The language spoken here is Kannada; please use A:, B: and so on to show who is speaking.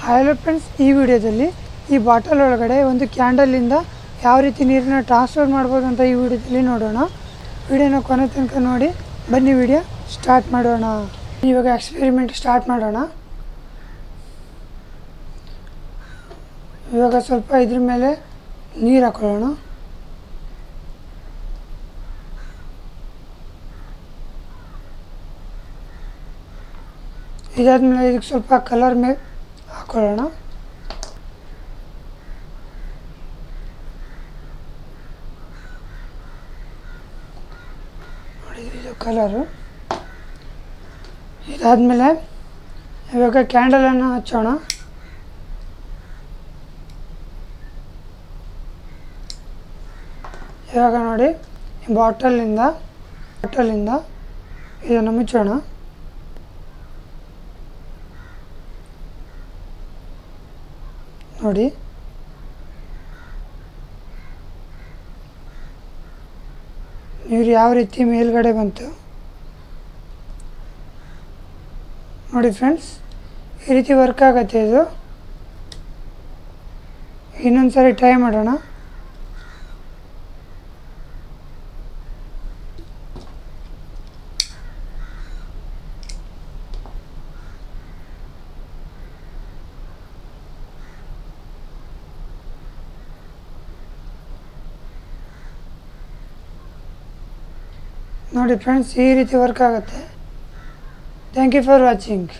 A: ಹಲೋ ಫ್ರೆಂಡ್ಸ್, ಈ ವಿಡಿಯೋದಲ್ಲಿ ಈ ಬಾಟಲ್ ಒಳಗಡೆ ಒಂದು ಕ್ಯಾಂಡಲಿಂದ ಯಾವ ರೀತಿ ನೀರನ್ನ ಟ್ರಾನ್ಸ್ಫರ್ ಮಾಡ್ಬೋದು ಅಂತ ಈ ವಿಡಿಯೋದಲ್ಲಿ ನೋಡೋಣ. ವಿಡಿಯೋನ ಕೊನೆ ತನಕ ನೋಡಿ. ಬನ್ನಿ ವಿಡಿಯೋ ಸ್ಟಾರ್ಟ್ ಮಾಡೋಣ. ಇವಾಗ ಎಕ್ಸ್ಪೆರಿಮೆಂಟ್ ಸ್ಟಾರ್ಟ್ ಮಾಡೋಣ. ಇವಾಗ ಸ್ವಲ್ಪ ಇದ್ರ ಮೇಲೆ ನೀರು ಹಾಕೊಳ್ಳೋಣ. ಇದಾದ್ಮೇಲೆ ಇದಕ್ಕೆ ಸ್ವಲ್ಪ ಕಲರ್ ಮೇಲೆ ಹಾಕೊಳ್ಳೋಣ. ನೋಡಿ, ಇದು ಕಲರು. ಇದಾದಮೇಲೆ ಇವಾಗ ಕ್ಯಾಂಡಲನ್ನು ಹಚ್ಚೋಣ. ಇವಾಗ ನೋಡಿ, ಬಾಟಲಿಂದ ಇದನ್ನು ಮುಚ್ಚೋಣ. ನೋಡಿ, ನೀರು ಯಾವ ರೀತಿ ಮೇಲ್ಗಡೆ ಬಂತು ನೋಡಿ ಫ್ರೆಂಡ್ಸ್. ಈ ರೀತಿ ವರ್ಕ್ ಆಗುತ್ತೆ ಇದು. ಇನ್ನೊಂದು ಸಾರಿ ಟ್ರೈ ಮಾಡೋಣ. ನೋಡಿ ಫ್ರೆಂಡ್ಸ್, ಈ ರೀತಿ ವರ್ಕ್ ಆಗುತ್ತೆ. Thank you for watching.